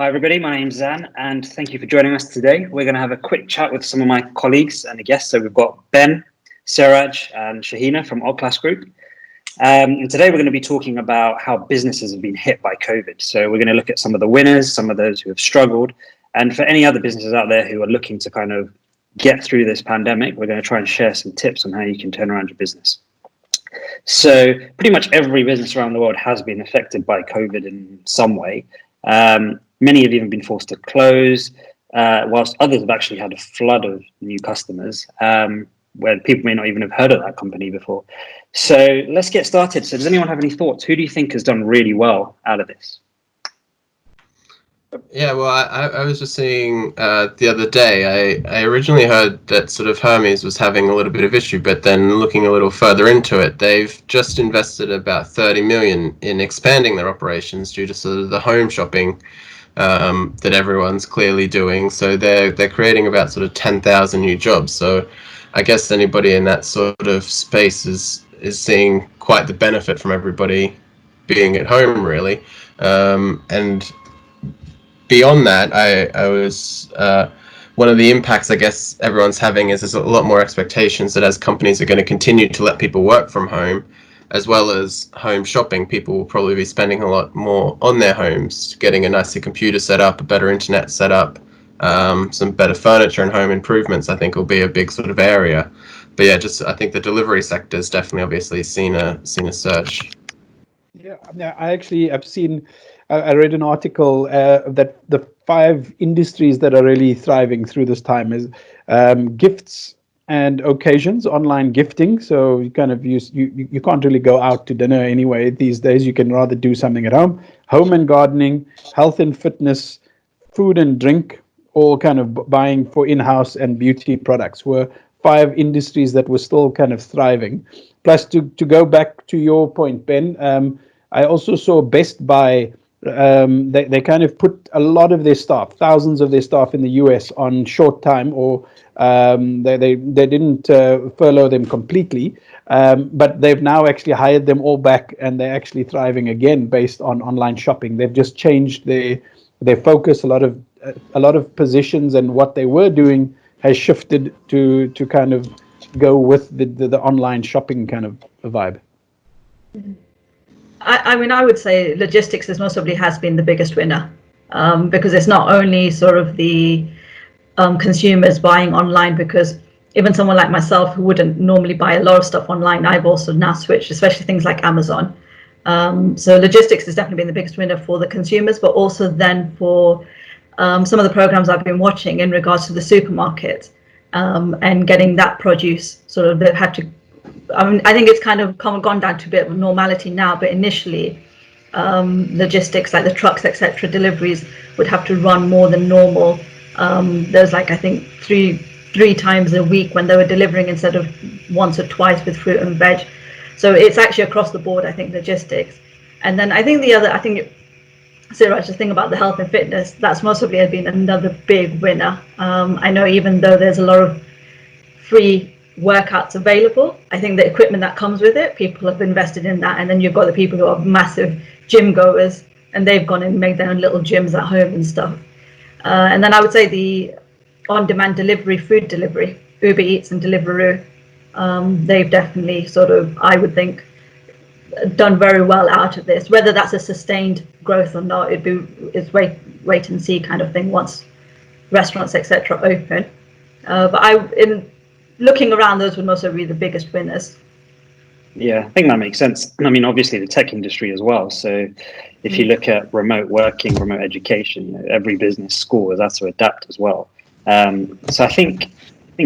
Hi everybody, my name's Zan and thank you for joining us today. We're going to have a quick chat with some of my colleagues and a guest. So we've got Ben, Siraj and Shahina from All Class Group. And today we're going to be talking about how businesses have been hit by COVID. So we're going to look at some of the winners, some of those who have struggled, and for any other businesses out there who are looking to kind of get through this pandemic, we're going to try and share some tips on how you can turn around your business. So pretty much every business around the world has been affected by COVID in some way. Many have even been forced to close, whilst others have actually had a flood of new customers, where people may not even have heard of that company before. So let's get started. So does anyone have any thoughts? Who do you think has done really well out of this? Yeah, well, I was just saying the other day, I originally heard that sort of Hermes was having a little bit of issue, but then looking a little further into it, they've just invested about 30 million in expanding their operations due to sort of the home shopping that everyone's clearly doing. So they're creating about sort of 10,000 new jobs. So I guess anybody in that sort of space is seeing quite the benefit from everybody being at home, really. And beyond that, I was one of the impacts I guess everyone's having is there's a lot more expectations that as companies are going to continue to let people work from home, as well as home shopping, people will probably be spending a lot more on their homes, getting a nicer computer set up, a better internet set up, some better furniture and home improvements, I think will be a big sort of area. But yeah, just I think the delivery sector has definitely obviously seen a surge. Yeah, I've seen. I read an article that the 5 industries that are really thriving through this time is gifts and occasions, online gifting. So you kind of you can't really go out to dinner anyway these days. You can rather do something at home. Home and gardening, health and fitness, food and drink, all kind of buying for in-house and beauty products were 5 industries that were still kind of thriving. Plus, to go back to your point, Ben, I also saw Best Buy. They kind of put a lot of their staff, thousands of their staff in the US on short time, or they didn't furlough them completely, but they've now actually hired them all back, and they're actually thriving again based on online shopping. They've just changed their focus. A lot of positions and what they were doing has shifted to kind of go with the online shopping kind of vibe. I mean, I would say logistics has been the biggest winner, because it's not only sort of the consumers buying online, because even someone like myself who wouldn't normally buy a lot of stuff online, I've also now switched, especially things like Amazon. So logistics has definitely been the biggest winner for the consumers, but also then for some of the programs I've been watching in regards to the supermarket, and getting that produce. Sort of they've had to. I mean, I think it's kind of gone down to a bit of normality now, but initially, logistics like the trucks, etc., deliveries would have to run more than normal. There's like I think three times a week when they were delivering instead of once or twice with fruit and veg. So it's actually across the board, I think, logistics. And then I think Siraj, the thing about the health and fitness, that's most probably been another big winner. I know even though there's a lot of free workouts available, I think the equipment that comes with it, people have invested in that. And then you've got the people who are massive gym goers, and they've gone and made their own little gyms at home and stuff. And then I would say the on-demand delivery, food delivery, Uber Eats and Deliveroo, they've definitely sort of, I would think, done very well out of this. Whether that's a sustained growth or not, it's wait and see kind of thing once restaurants, etc., open. But in looking around, those would also be the biggest winners. Yeah, I think that makes sense. I mean, obviously the tech industry as well. So if you look at remote working, remote education, every business school has had to adapt as well. So I think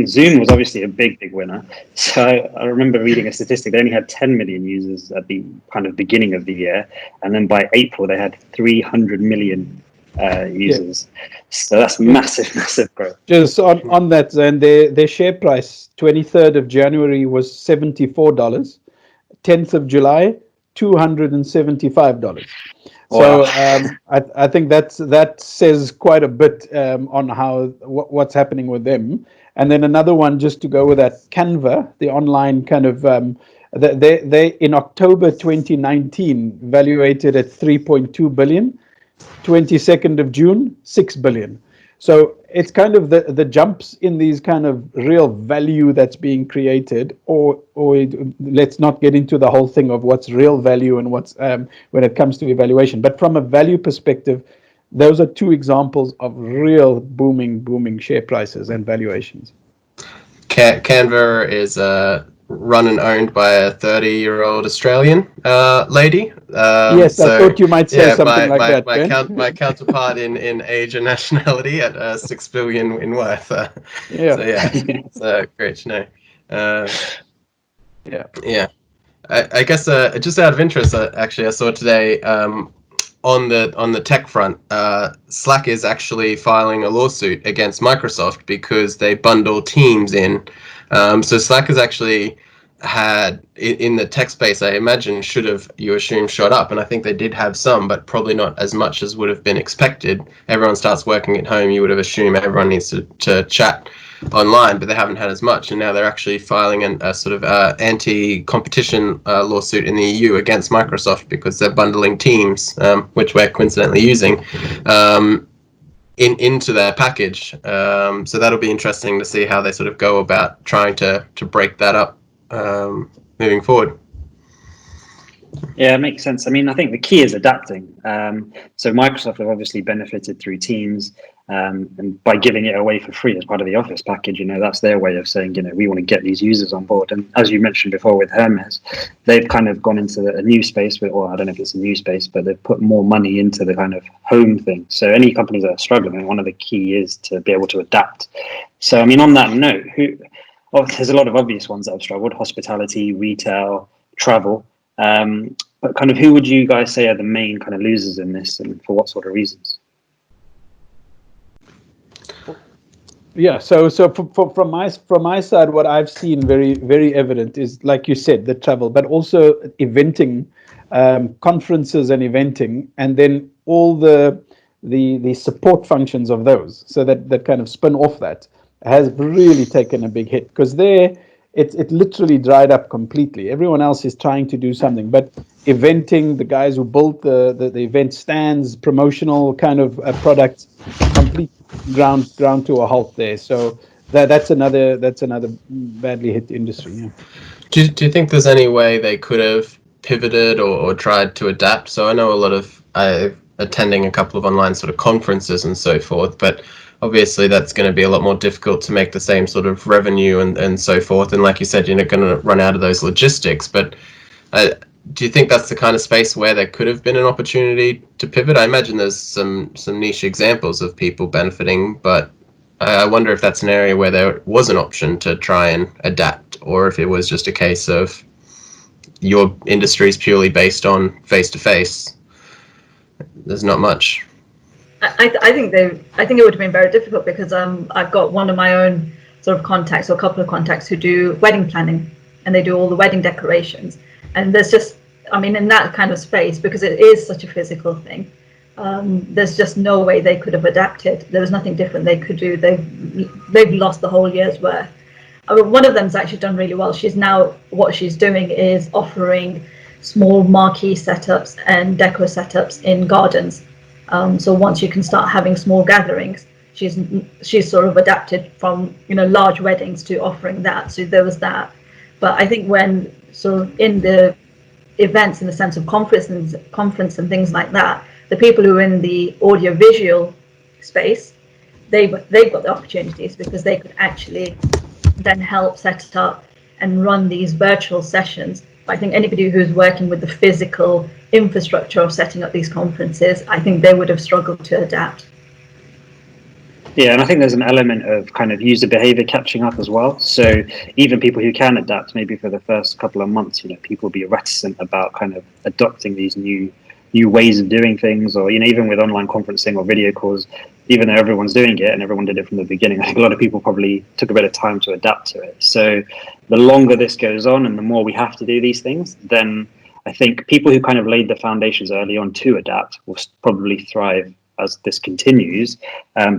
Zoom was obviously a big winner. So I remember reading a statistic. They only had 10 million users at the kind of beginning of the year. And then by April, they had 300 million users. Yeah. So that's massive growth. Just on that, then their share price, 23rd of January was $74. 10th of July, $275. Wow. So I think that says quite a bit on what's happening with them. And then another one, just to go with that, Canva, the online kind of, they in October 2019 valuated at 3.2 billion. 22nd of June, 6 billion. So it's kind of the jumps in these kind of real value that's being created, or let's not get into the whole thing of what's real value and what's when it comes to evaluation. But from a value perspective, those are two examples of real booming share prices and valuations. Canva is run and owned by a 30-year-old Australian lady. Yes, I thought you might say something like that. My counterpart in age and nationality at 6 billion in worth. Yeah. So yeah, it's great to know. Yeah. I guess just out of interest, actually, I saw today on the tech front, Slack is actually filing a lawsuit against Microsoft because they bundle Teams in. So Slack has actually had in the tech space, I imagine, you assume shot up, and I think they did have some, but probably not as much as would have been expected. Everyone starts working at home, you would have assumed everyone needs to chat online, but they haven't had as much, and now they're actually filing a sort of anti-competition lawsuit in the EU against Microsoft because they're bundling Teams, which we're coincidentally using, into their package. So that'll be interesting to see how they sort of go about trying to break that up moving forward. Yeah, it makes sense. I mean, I think the key is adapting. So Microsoft have obviously benefited through Teams, and by giving it away for free as part of the Office package, that's their way of saying, we want to get these users on board. And as you mentioned before with Hermes, they've kind of gone into a new space, or I don't know if it's a new space, but they've put more money into the kind of home thing. So any companies that are struggling, one of the key is to be able to adapt. So, I mean, on that note, there's a lot of obvious ones that have struggled: hospitality, retail, travel. But kind of who would you guys say are the main kind of losers in this, and for what sort of reasons? Yeah, so from my side, what I've seen very evident is, like you said, the travel, but also eventing, conferences and eventing, and then all the support functions of those. So that kind of spin off that has really taken a big hit, because it literally dried up completely. Everyone else is trying to do something, but eventing, the guys who built the event stands, promotional kind of products, complete ground to a halt there. So that's another badly hit industry. Yeah. Do you think there's any way they could have pivoted or tried to adapt? So I know a lot of attending a couple of online sort of conferences and so forth, but obviously that's going to be a lot more difficult to make the same sort of revenue and so forth. And like you said, you're not going to run out of those logistics. But do you think that's the kind of space where there could have been an opportunity to pivot? I imagine there's some niche examples of people benefiting, but I wonder if that's an area where there was an option to try and adapt, or if it was just a case of your industry is purely based on face-to-face. There's not much. I think it would have been very difficult, because I've got one of my own sort of contacts, or a couple of contacts, who do wedding planning, and they do all the wedding decorations. And there's just, I mean, in that kind of space, because it is such a physical thing, there's just no way they could have adapted. There was nothing different they could do. They've lost the whole year's worth. One of them's actually done really well. What she's doing is offering small marquee setups and deco setups in gardens. So once you can start having small gatherings, she's sort of adapted from large weddings to offering that. So there was that. But I think when sort of in the events, in the sense of conference and things like that, the people who are in the audio visual space, they've got the opportunities, because they could actually then help set it up and run these virtual sessions. But I think anybody who's working with the physical infrastructure of setting up these conferences, I think they would have struggled to adapt. Yeah, and I think there's an element of kind of user behavior catching up as well. So even people who can adapt, maybe for the first couple of months, people will be reticent about kind of adopting these new ways of doing things, or even with online conferencing or video calls, even though everyone's doing it and everyone did it from the beginning, I think a lot of people probably took a bit of time to adapt to it. So the longer this goes on and the more we have to do these things, then I think people who kind of laid the foundations early on to adapt will probably thrive as this continues,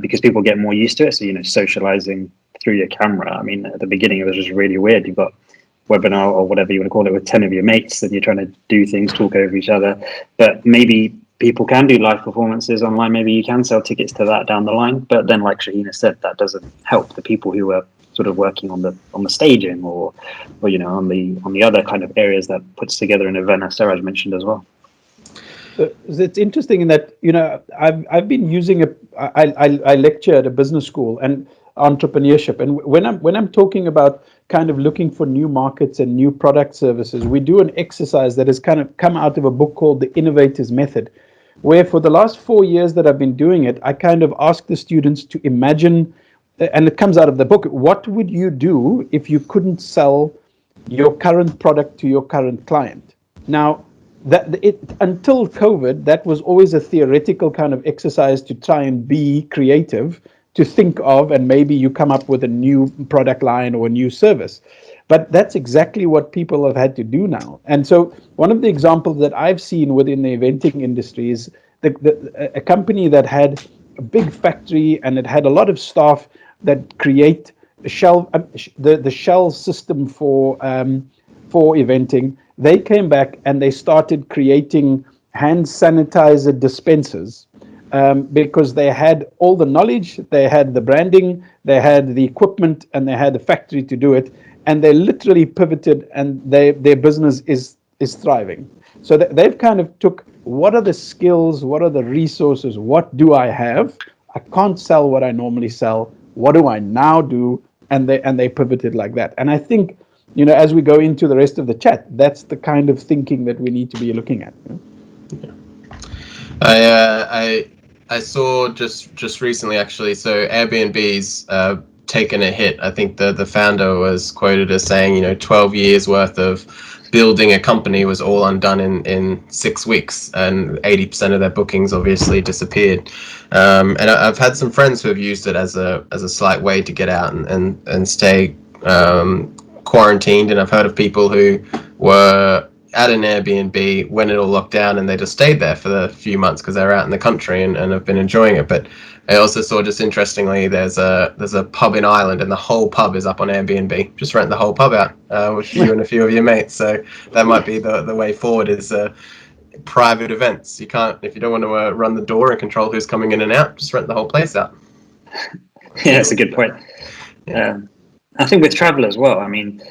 because people get more used to it. So, socializing through your camera. I mean, at the beginning, it was just really weird. You've got webinar or whatever you want to call it with 10 of your mates, and you're trying to do things, talk over each other. But maybe people can do live performances online. Maybe you can sell tickets to that down the line. But then, like Shahina said, that doesn't help the people who are sort of working on the staging or on the other kind of areas that puts together an event, as Saraj mentioned as well. It's interesting in that I've been using I lecture at a business school and entrepreneurship, and when I'm talking about kind of looking for new markets and new product services, we do an exercise that has kind of come out of a book called the Innovators Method, where for the last 4 years that I've been doing it, I kind of ask the students to imagine, and it comes out of the book, what would you do if you couldn't sell your current product to your current client? Now, until COVID, that was always a theoretical kind of exercise to try and be creative, to think of, and maybe you come up with a new product line or a new service. But that's exactly what people have had to do now. And so one of the examples that I've seen within the eventing industry is a company that had a big factory and it had a lot of staff that create the shell system for eventing. They came back and they started creating hand sanitizer dispensers because they had all the knowledge, they had the branding, they had the equipment, and they had the factory to do it. And they literally pivoted, and their business is thriving. So they've kind of took, what are the skills, what are the resources, what do I have? I can't sell what I normally sell. What do I now do? And they pivoted like that. And I think, as we go into the rest of the chat, that's the kind of thinking that we need to be looking at. I saw just recently, actually, so Airbnb's taken a hit. I think the founder was quoted as saying, 12 years worth of building a company was all undone in 6 weeks, and 80% of their bookings obviously disappeared. And I've had some friends who have used it as a slight way to get out and stay quarantined, and I've heard of people who were at an Airbnb when it all locked down and they just stayed there for the few months because they're out in the country and have been enjoying it. But I also saw, just interestingly, there's a pub in Ireland and the whole pub is up on Airbnb. Just rent the whole pub out with you and a few of your mates. So that might be the way forward, is private events. You can't, if you don't want to run the door and control who's coming in and out, just rent the whole place out. Yeah, that's a good point. I think with travel as well, I mean,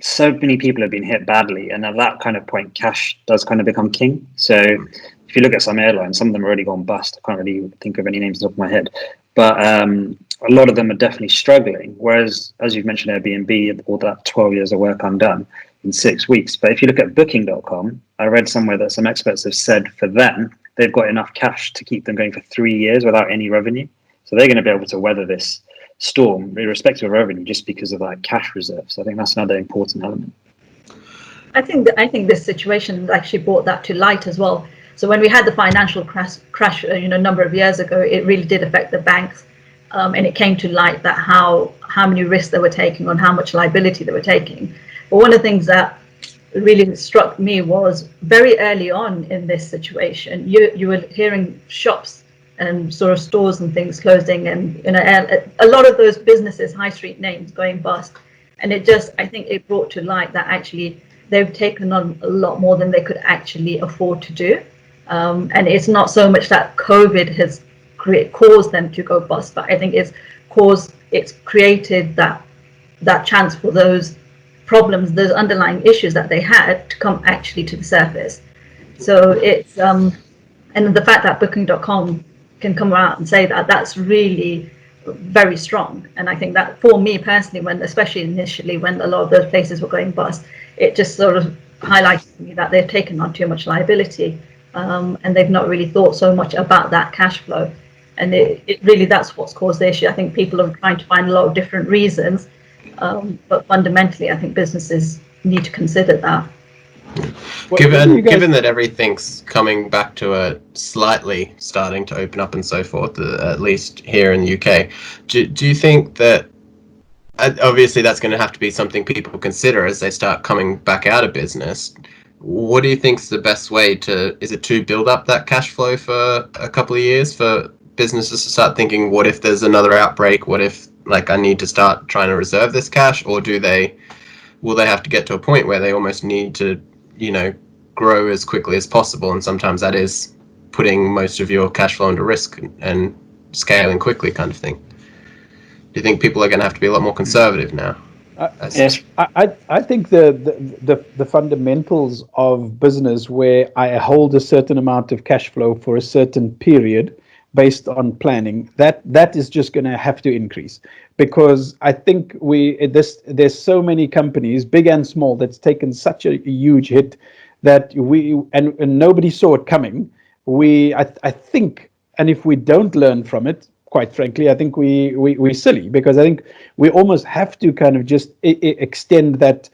so many people have been hit badly, and at that kind of point, cash does kind of become king. So if you look at some airlines, some of them have already gone bust. I can't really think of any names off the top of my head, but a lot of them are definitely struggling. Whereas, as you've mentioned, Airbnb, all that 12 years of work undone in 6 weeks. But if you look at Booking.com, I read somewhere that some experts have said for them, they've got enough cash to keep them going for 3 years without any revenue. So they're going to be able to weather this storm, irrespective of revenue, just because of that cash reserve. So I think that's another important element. I think this situation actually brought that to light as well. So when we had the financial crash, a number of years ago, it really did affect the banks, and it came to light that how many risks they were taking on, how much liability they were taking. But one of the things that really struck me was very early on in this situation, you were hearing shops and sort of stores and things closing, and a lot of those businesses, high street names, going bust. And I think it brought to light that actually they've taken on a lot more than they could actually afford to do. And it's not so much that COVID has caused them to go bust, but I think it's created that chance for those problems, those underlying issues that they had, to come actually to the surface. So it's and the fact that Booking.com can come out and say that's really very strong. And I think that for me personally, especially initially when a lot of those places were going bust, it just sort of highlighted to me that they've taken on too much liability, and they've not really thought so much about that cash flow. And it really, that's what's caused the issue. I think people are trying to find a lot of different reasons, but fundamentally I think businesses need to consider that. Given that everything's coming back to a slightly starting to open up and so forth, at least here in the UK, do you think that, obviously that's going to have to be something people consider as they start coming back out of business, what do you think is the best way is it to build up that cash flow for a couple of years for businesses to start thinking, what if there's another outbreak, what if I need to start trying to reserve this cash, or will they have to get to a point where they almost need to grow as quickly as possible, and sometimes that is putting most of your cash flow into risk and scaling quickly kind of thing? Do you think people are going to have to be a lot more conservative now? Yes. I think the fundamentals of business where I hold a certain amount of cash flow for a certain period based on planning, that is just going to have to increase, because I think there's so many companies, big and small, that's taken such a huge hit that and nobody saw it coming. I think, and if we don't learn from it, quite frankly, I think we're silly, because I think we almost have to kind of just extend that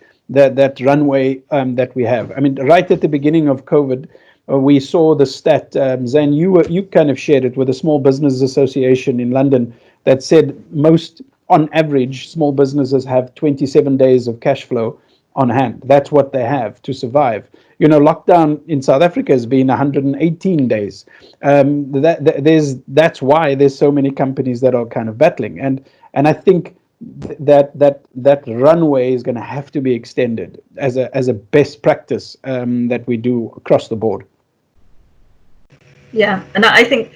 runway that we have. I mean, right at the beginning of COVID, we saw the stat, Zane, you kind of shared it, with the Small Business Association in London, that said most, on average, small businesses have 27 days of cash flow on hand. That's what they have to survive. Lockdown in South Africa has been 118 days. That's why there's so many companies that are kind of battling, and I think that runway is going to have to be extended as a best practice that we do across the board. Yeah, and I think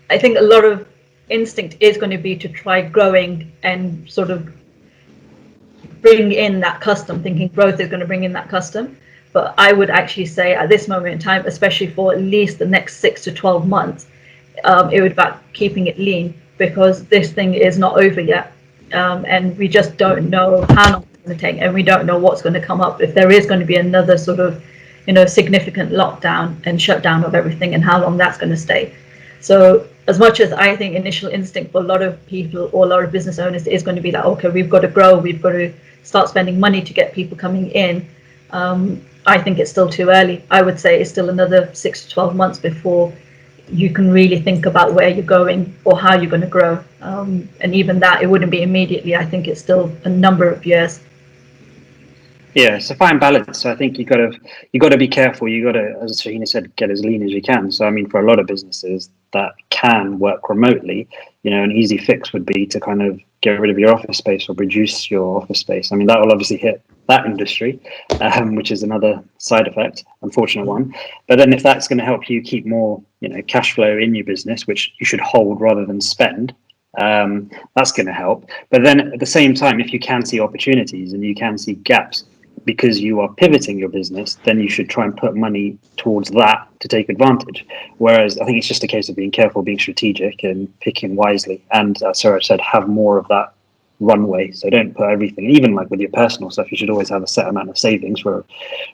a lot of instinct is going to be to try growing and sort of bring in that custom, thinking growth is going to bring in that custom. But I would actually say at this moment in time, especially for at least the next 6 to 12 months, it would be about keeping it lean, because this thing is not over yet. And we just don't know how long it's going to take, and we don't know what's going to come up, if there is going to be another sort of, significant lockdown and shutdown of everything, and how long that's going to stay. So as much as I think initial instinct for a lot of people or a lot of business owners is going to be like, okay, we've got to grow, we've got to start spending money to get people coming in, I think it's still too early. I would say it's still another 6 to 12 months before you can really think about where you're going or how you're going to grow. And even that, it wouldn't be immediately. I think it's still a number of years. Yeah, it's a fine balance. So I think you got to be careful. You got to, as Shahina said, get as lean as you can. So I mean, for a lot of businesses that can work remotely, an easy fix would be to kind of get rid of your office space or reduce your office space. I mean, that will obviously hit that industry, which is another side effect, unfortunate one. But then if that's going to help you keep more, cash flow in your business, which you should hold rather than spend, that's going to help. But then at the same time, if you can see opportunities and you can see gaps because you are pivoting your business, then you should try and put money towards that to take advantage. Whereas I think it's just a case of being careful, being strategic and picking wisely. And Sarah said, have more of that runway. So don't put everything, even like with your personal stuff, you should always have a set amount of savings for a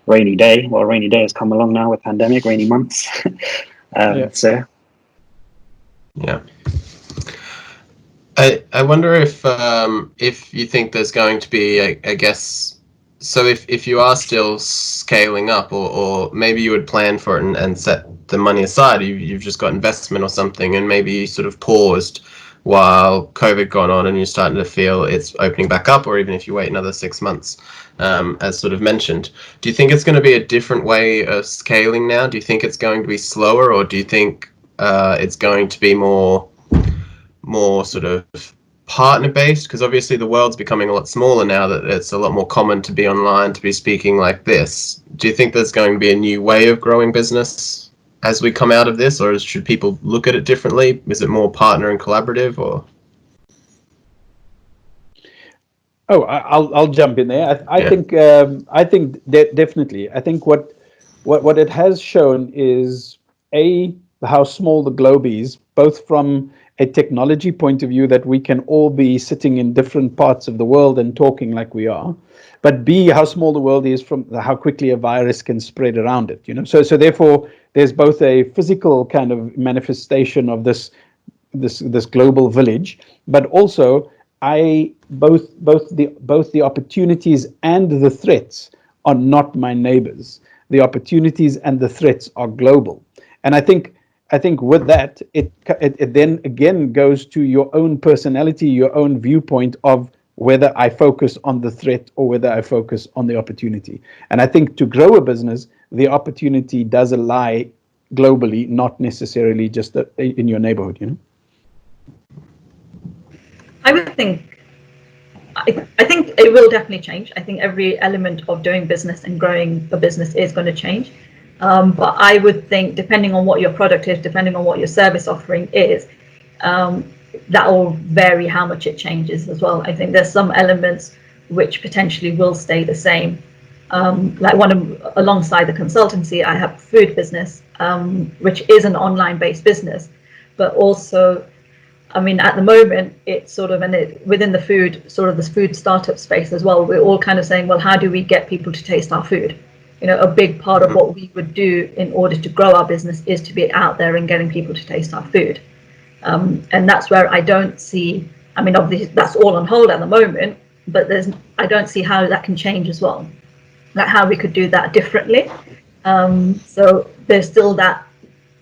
rainy day. Well, a rainy day has come along now with pandemic, rainy months. So yeah. I wonder if you think there's going to be, I guess, so if you are still scaling up, or maybe you would plan for it and set the money aside, you've just got investment or something, and maybe you sort of paused while COVID got on and you're starting to feel it's opening back up, or even if you wait another 6 months, as sort of mentioned. Do you think it's going to be a different way of scaling now? Do you think it's going to be slower, or do you think it's going to be more sort of partner based? Because obviously the world's becoming a lot smaller now that it's a lot more common to be online, to be speaking like this. Do you think there's going to be a new way of growing business as we come out of this, or should people look at it differently? Is it more partner and collaborative, or? Oh, I'll jump in there. I think definitely. I think what it has shown is how small the globe is, both from a technology point of view, that we can all be sitting in different parts of the world and talking like we are, but B, how small the world is from how quickly a virus can spread around it. So therefore, there's both a physical kind of manifestation of this global village, but also both the opportunities and the threats are not my neighbors. The opportunities and the threats are global, and I think with that, it then again goes to your own personality, your own viewpoint of whether I focus on the threat or whether I focus on the opportunity. And I think to grow a business, the opportunity does lie globally, not necessarily just in your neighborhood. I would think, I think it will definitely change. I think every element of doing business and growing a business is going to change. But I would think, depending on what your product is, depending on what your service offering is, that will vary how much it changes as well. I think there's some elements which potentially will stay the same. Like alongside the consultancy, I have a food business, which is an online-based business, but also, I mean, at the moment, it's sort of, within the food, sort of this food startup space as well, we're all kind of saying, well, how do we get people to taste our food? You know, a big part of what we would do in order to grow our business is to be out there and getting people to taste our food. And that's where I don't see, I mean, obviously that's all on hold at the moment, but I don't see how that can change as well, like how we could do that differently. So there's still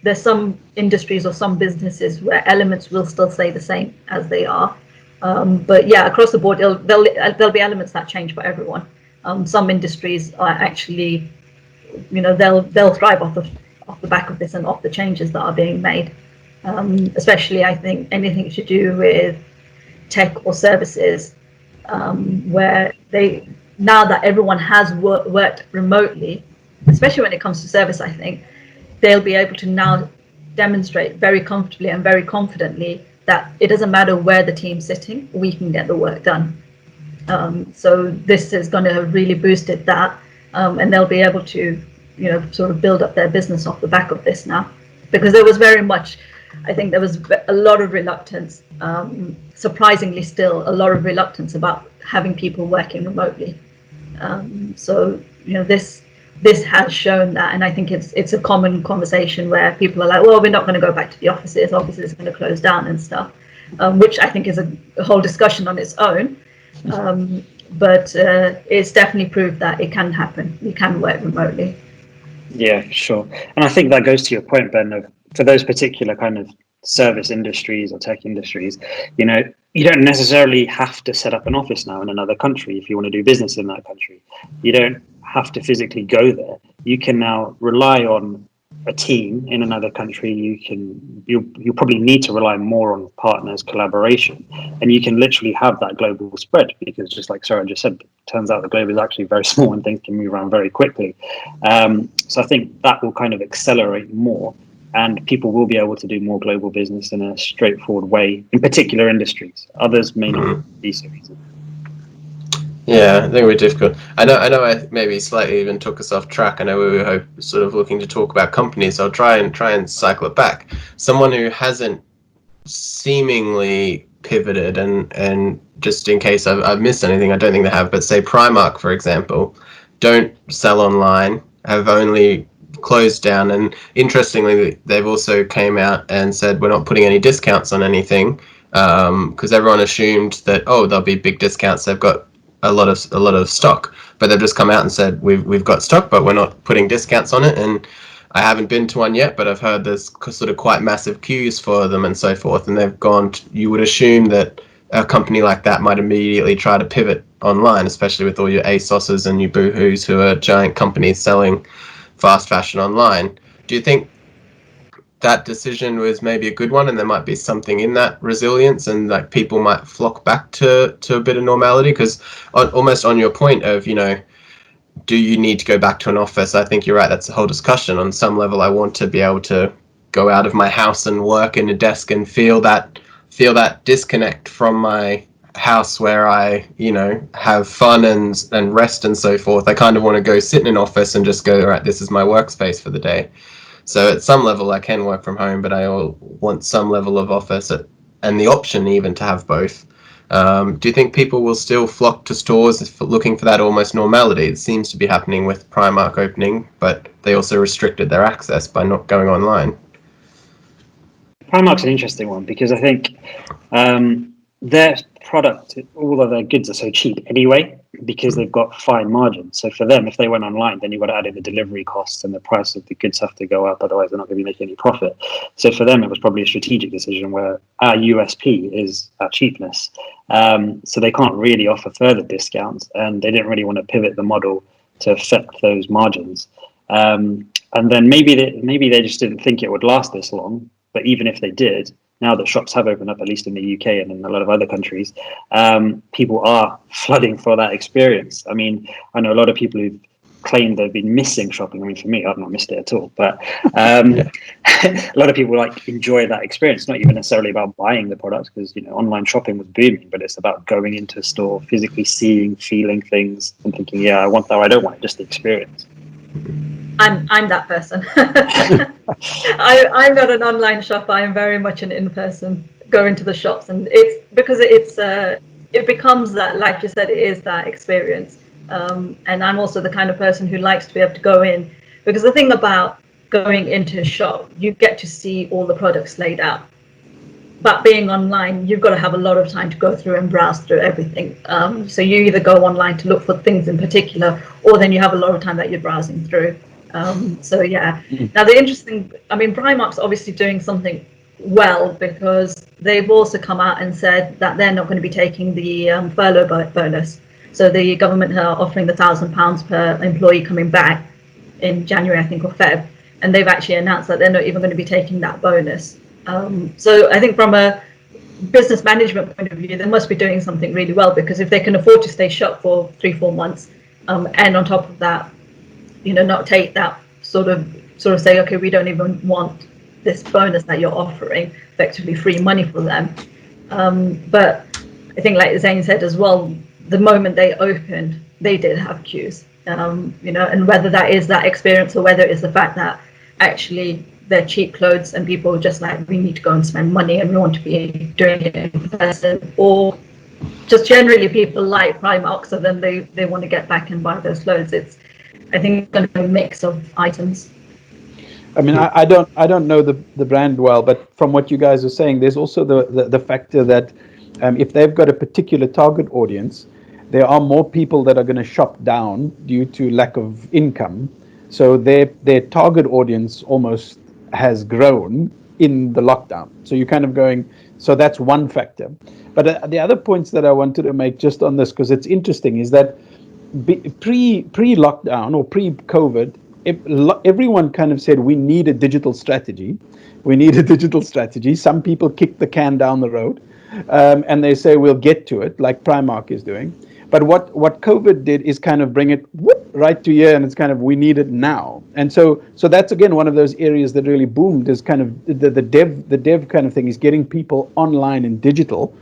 there's some industries or some businesses where elements will still stay the same as they are. But yeah, across the board, there'll be elements that change for everyone. Some industries are actually, you know, they'll thrive off the back of this and off the changes that are being made. Especially, I think, anything to do with tech or services, where now that everyone has worked remotely, especially when it comes to service, I think they'll be able to now demonstrate very comfortably and very confidently that it doesn't matter where the team's sitting, we can get the work done. So this is going to have really boosted that, and they'll be able to, you know, sort of build up their business off the back of this now, because there was very much, I think there was a lot of reluctance, surprisingly still a lot of reluctance about having people working remotely. So, you know, this has shown that, and I think it's a common conversation where people are like, well, we're not going to go back to the offices are going to close down and stuff, which I think is a whole discussion on its own. But it's definitely proved that it can happen. You can work remotely. Yeah, sure. And I think that goes to your point, Ben, of for those particular kind of service industries or tech industries, you know, you don't necessarily have to set up an office now in another country if you want to do business in that country. You don't have to physically go there. You can now rely on a team in another country. You probably need to rely more on partners, collaboration, and you can literally have that global spread, because just like Sarah just said, it turns out the globe is actually very small and things can move around very quickly. So I think that will kind of accelerate more, and people will be able to do more global business in a straightforward way in particular industries. Others may not be so easy. Yeah, I think we're difficult. I know I maybe slightly even took us off track. I know we were sort of looking to talk about companies. I'll try and cycle it back. Someone who hasn't seemingly pivoted, and just in case I've missed anything, I don't think they have, but say Primark, for example, don't sell online, have only closed down, and interestingly, they've also came out and said we're not putting any discounts on anything, because everyone assumed that, oh, there'll be big discounts. They've got a lot of stock, but they've just come out and said we've got stock, but we're not putting discounts on it. And I haven't been to one yet, but I've heard there's sort of quite massive queues for them and so forth. And they've gone. You would assume that a company like that might immediately try to pivot online, especially with all your ASOSs and your Boohoo's, who are giant companies selling fast fashion online. Do you think that decision was maybe a good one, and there might be something in that resilience, and like people might flock back to a bit of normality? Because almost on your point of, you know, do you need to go back to an office? I think you're right. That's a whole discussion. On some level, I want to be able to go out of my house and work in a desk and feel that disconnect from my house where I, you know, have fun and rest and so forth. I kind of want to go sit in an office and just go, all right, this is my workspace for the day. So at some level, I can work from home, but I want some level of office and the option even to have both. Do you think people will still flock to stores looking for that almost normality? It seems to be happening with Primark opening, but they also restricted their access by not going online. Primark's an interesting one, because I think their product, all of their goods are so cheap anyway, because they've got fine margins. So for them, if they went online, then you've got to add in the delivery costs and the price of the goods have to go up. Otherwise, they're not going to be making any profit. So for them, it was probably a strategic decision where our USP is our cheapness. So they can't really offer further discounts, and they didn't really want to pivot the model to affect those margins. And then maybe they just didn't think it would last this long. But even if they did, now that shops have opened up, at least in the UK and in a lot of other countries, people are flooding for that experience. I mean, I know a lot of people who've claim they've been missing shopping. I mean, for me, I've not missed it at all. But a lot of people like enjoy that experience. Not even necessarily about buying the product, because online shopping was booming, but it's about going into a store, physically seeing, feeling things, and thinking, yeah, I want that, or I don't want it. Just the experience. I'm that person. I'm not an online shopper. I'm very much an in-person, go into the shops, and it's because it becomes that, like you said, it is that experience. And I'm also the kind of person who likes to be able to go in, because the thing about going into a shop, you get to see all the products laid out. But being online, you've got to have a lot of time to go through and browse through everything. So you either go online to look for things in particular, or then you have a lot of time that you're browsing through. So yeah. Now the interesting, I mean, Primark's obviously doing something well, because they've also come out and said that they're not going to be taking the furlough bonus. So the government are offering the £1,000 per employee coming back in January, I think, or Feb, and they've actually announced that they're not even going to be taking that bonus. So I think from a business management point of view, they must be doing something really well, because if they can afford to stay shut for 3-4 months, and on top of that, not take that sort of say, okay, we don't even want this bonus that you're offering, effectively free money for them. But I think, like Zane said as well, the moment they opened, they did have queues, and whether that is that experience, or whether it's the fact that actually they're cheap clothes and people are just like, we need to go and spend money and we want to be doing it in person, or just generally people like Primark, so then they want to get back and buy those clothes. It's, I think, going to be a mix of items. I mean, I don't know the brand well, but from what you guys are saying, there's also the factor that if they've got a particular target audience, there are more people that are going to shop down due to lack of income. So their target audience almost has grown in the lockdown. So you're kind of going, so that's one factor. But the other points that I wanted to make just on this, because it's interesting, is that pre-lockdown or pre-COVID, everyone kind of said we need a digital strategy. We need a digital strategy. Some people kick the can down the road, and they say we'll get to it, like Primark is doing. But what COVID did is kind of bring it right to here, and it's kind of, we need it now. And so that's again one of those areas that really boomed, is kind of the dev kind of thing, is getting people online and digital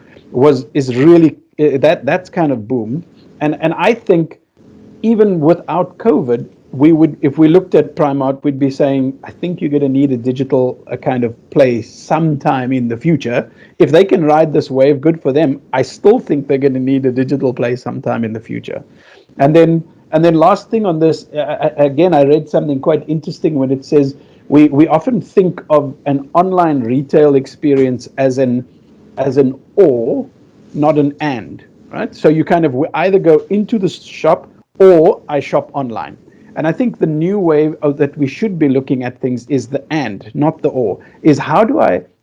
is really that's kind of boomed. And I think even without COVID, we would, if we looked at Primark, we'd be saying, I think you're going to need a digital kind of play sometime in the future. If they can ride this wave, good for them. I still think they're going to need a digital play sometime in the future. And then last thing on this, again, I read something quite interesting when it says we often think of an online retail experience as an or, not an and, right? So you kind of either go into the shop or I shop online. And I think the new way that we should be looking at things is the and, not the or. Is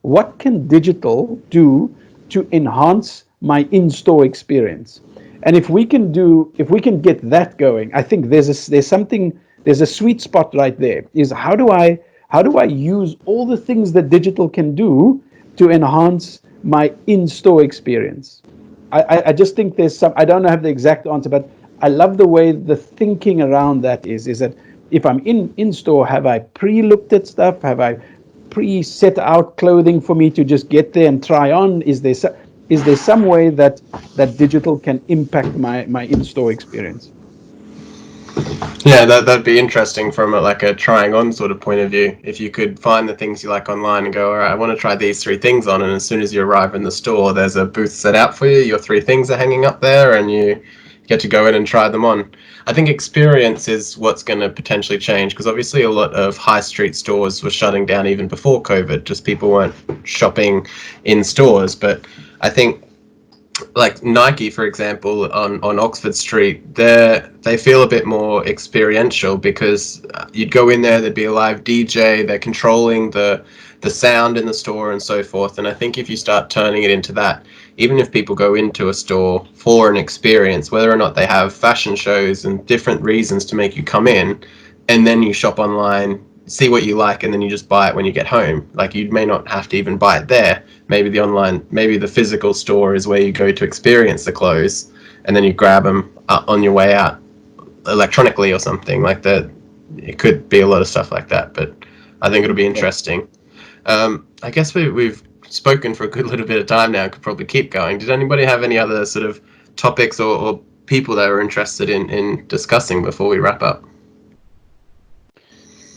what can digital do to enhance my in-store experience? And if we can get that going, I think there's a sweet spot right there. Is how do I use all the things that digital can do to enhance my in-store experience? I just think there's some, I don't have the exact answer, but I love the way the thinking around that is that if I'm in store, have I pre-looked at stuff? Have I pre-set out clothing for me to just get there and try on? Is there some way that digital can impact my in-store experience? Yeah, that'd be interesting from a trying on sort of point of view. If you could find the things you like online and go, all right, I want to try these 3 things on, and as soon as you arrive in the store, there's a booth set out for you. Your 3 things are hanging up there, and you get to go in and try them on. I think experience is what's going to potentially change, because obviously a lot of high street stores were shutting down even before COVID, just people weren't shopping in stores. But I think like Nike, for example, on Oxford Street, they feel a bit more experiential, because you'd go in there, there'd be a live DJ, they're controlling the sound in the store and so forth. And I think if you start turning it into that, even if people go into a store for an experience, whether or not they have fashion shows and different reasons to make you come in, and then you shop online, see what you like, and then you just buy it when you get home. Like, you may not have to even buy it there. Maybe the physical store is where you go to experience the clothes, and then you grab them on your way out. electronically or something like that. It could be a lot of stuff like that, but I think it'll be interesting. I guess we've spoken for a good little bit of time now. Could probably keep going. Did anybody have any other sort of topics or people they were interested in discussing before we wrap up?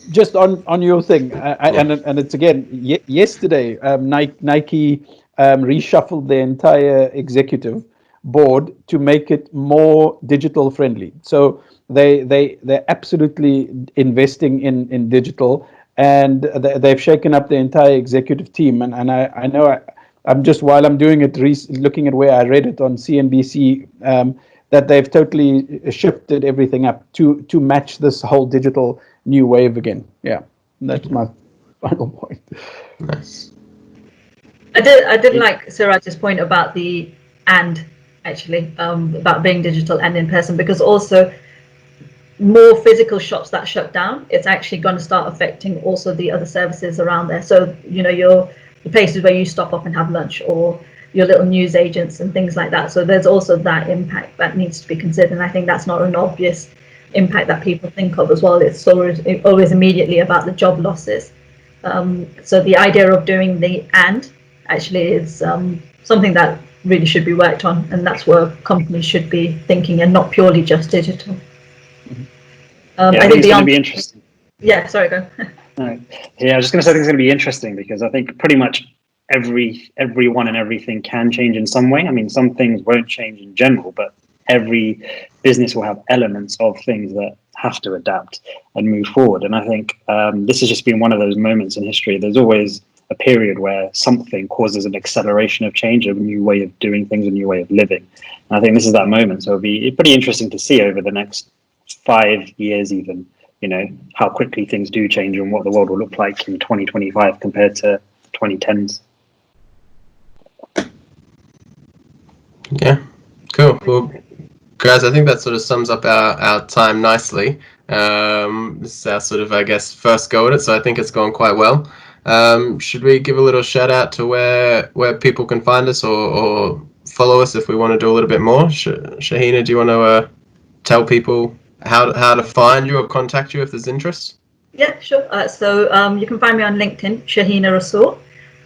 Just on your thing, and it's again yesterday. Nike reshuffled their entire executive board to make it more digital friendly. So they're absolutely investing in digital, and they've shaken up the entire executive team. And I know I'm just, while I'm doing it, looking at where I read it on CNBC, that they've totally shifted everything up to match this whole digital new wave again. Yeah, that's my final point. Nice. I did like Siraj's point about the about being digital and in person, because also more physical shops that shut down, it's actually going to start affecting also the other services around there. So, you know, the places where you stop up and have lunch, or your little news agents and things like that. So there's also that impact that needs to be considered. And I think that's not an obvious impact that people think of as well. It's always immediately about the job losses. So the idea of doing the actually is something that really should be worked on, and that's where companies should be thinking, and not purely just digital. I think it's going to be interesting. Yeah, sorry, go. Yeah, I was just going to say, I think it's going to be interesting because I think pretty much everyone and everything can change in some way. I mean, some things won't change in general, but every business will have elements of things that have to adapt and move forward. And I think this has just been one of those moments in history. There's always a period where something causes an acceleration of change, a new way of doing things, a new way of living. And I think this is that moment. So it'll be pretty interesting to see over the next 5 years even, you know, how quickly things do change and what the world will look like in 2025 compared to 2010s. Yeah, cool. Well, guys, I think that sort of sums up our time nicely. This is our sort of, I guess, first go at it, so I think it's gone quite well. Should we give a little shout out to where people can find us or follow us if we want to do a little bit more? Shahina, do you want to tell people how to find you or contact you if there's interest? Yeah, sure. So you can find me on LinkedIn, Shahina Rasool.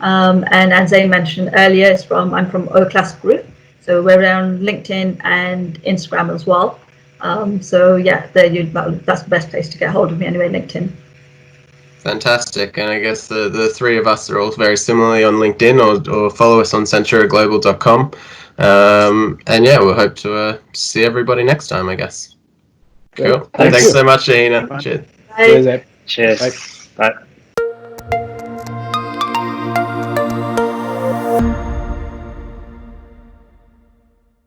And as I mentioned earlier, I'm from O-Class Group. So we're on LinkedIn and Instagram as well. So yeah, that's the best place to get hold of me anyway, LinkedIn. Fantastic. And I guess the three of us are all very similarly on LinkedIn, or follow us on centuroglobal.com. And yeah, we'll hope to see everybody next time, I guess. Cool. Thanks so much, Shahina. Cheers. Bye. Cheers. Bye.